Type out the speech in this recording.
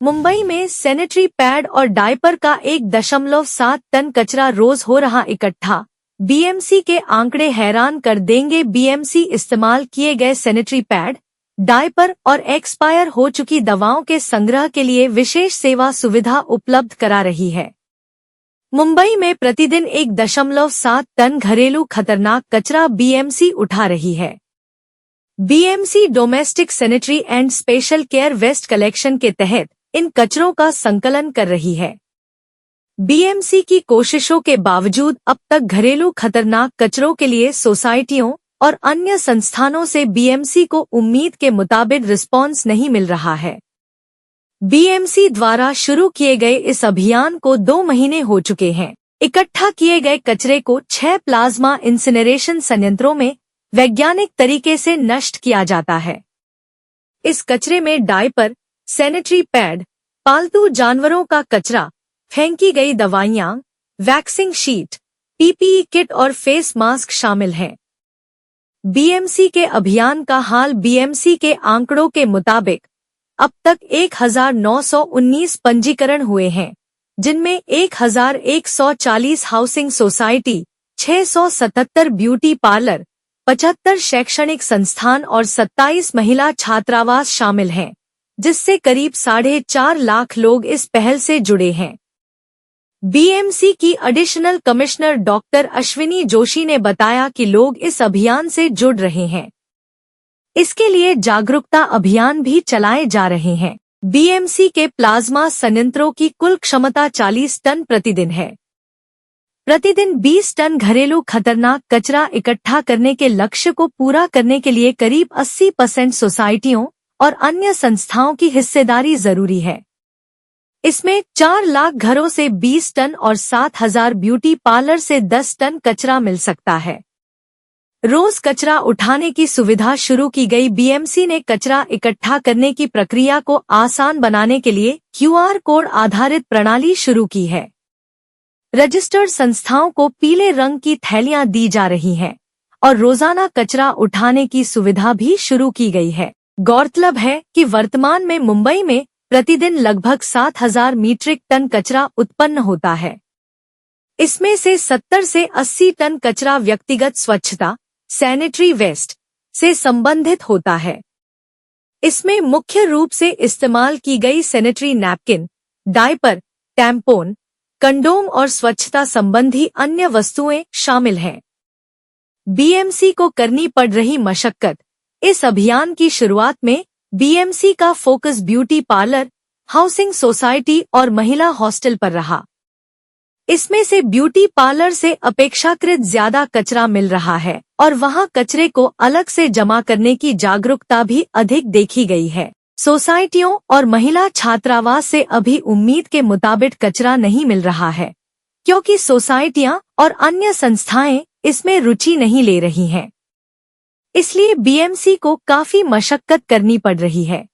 मुंबई में sanitary pad और diaper का 1.7 टन कचरा रोज हो रहा इकट्ठा। बीएमसी के आंकड़े हैरान कर देंगे। बीएमसी इस्तेमाल किए गए सैनिटरी पैड, डायपर और एक्सपायर हो चुकी दवाओं के संग्रह के लिए विशेष सेवा सुविधा उपलब्ध करा रही है। मुंबई में प्रतिदिन 1.7 टन घरेलू खतरनाक कचरा बीएमसी उठा रही है। BMC domestic sanitary and special care waste collection के तहत इन कचरों का संकलन कर रही है। बीएमसी की कोशिशों के बावजूद अब तक घरेलू खतरनाक कचरों के लिए सोसाइटियों और अन्य संस्थानों से बीएमसी को उम्मीद के मुताबिक रिस्पॉन्स नहीं मिल रहा है। बीएमसी द्वारा शुरू किए गए इस अभियान को 2 महीने हो चुके हैं। इकट्ठा किए गए कचरे को 6 प्लाज्मा इंसिनरेशन संयंत्रों में वैज्ञानिक तरीके से नष्ट किया जाता है। इस कचरे में डायपर, सैनिटरी पैड, पालतू जानवरों का कचरा, फेंकी गई दवाइयां, वैक्सिंग शीट, पीपीई किट और फेस मास्क शामिल हैं। बीएमसी के अभियान का हाल। बीएमसी के आंकड़ों के मुताबिक अब तक 1919 पंजीकरण हुए हैं, जिनमें 1140 हाउसिंग सोसाइटी, 677 ब्यूटी पार्लर, 75 शैक्षणिक संस्थान और 27 महिला छात्रावास शामिल हैं, जिससे करीब 4.5 लाख लोग इस पहल से जुड़े हैं। बीएमसी की additional commissioner doctor Ashwini Joshi ने बताया कि लोग इस अभियान से जुड़ रहे हैं। इसके लिए जागरूकता अभियान भी चलाए जा रहे हैं। बीएमसी के प्लाज्मा संयंत्रों की कुल क्षमता 40 टन प्रतिदिन है। प्रतिदिन 20 टन घरेलू खतरनाक कचरा इकट्ठा करने के लक्ष्य को पूरा करने के लिए करीब 80% सोसाइटियों और अन्य संस्थाओं की हिस्सेदारी जरूरी है। इसमें 4 लाख घरों से 20 टन और 7,000 ब्यूटी पार्लर से 10 टन कचरा मिल सकता है। रोज कचरा उठाने की सुविधा शुरू की गई। बीएमसी ने कचरा इकट्ठा करने की प्रक्रिया को आसान बनाने के लिए क्यूआर कोड आधारित प्रणाली शुरू की है। रजिस्टर्ड संस्थाओं को पीले रंग की थैलियां दी जा रही हैं और रोजाना कचरा उठाने की सुविधा भी शुरू की गई है। गौरतलब है कि वर्तमान में मुंबई में प्रतिदिन लगभग 7,000 मीट्रिक टन कचरा उत्पन्न होता है। इसमें से 70 से 80 टन कचरा व्यक्तिगत स्वच्छता, सैनिटरी वेस्ट से संबंधित होता है। इसमें मुख्य रूप से इस्तेमाल की गई sanitary napkin, diaper, tampon, condom और स्वच्छता संबंधी अन्य वस्तुएं शामिल हैं। बीएमसी को करनी पड़ रही मशक्कत। इस अभियान की शुरुआत में बीएमसी का focus beauty parlour, housing society और महिला हॉस्टल पर रहा। इसमें से ब्यूटी पार्लर से अपेक्षाकृत ज्यादा कचरा मिल रहा है और वहां कचरे को अलग से जमा करने की जागरूकता भी अधिक देखी गई है। सोसाइटियों और महिला छात्रावास से अभी उम्मीद के मुताबिक कचरा नहीं मिल रहा है, क्योंकि सोसाइटियां और अन्य संस्थाएं इसमें रुचि नहीं ले रही हैं। इसलिए बीएमसी को काफी मशक्कत करनी पड़ रही है।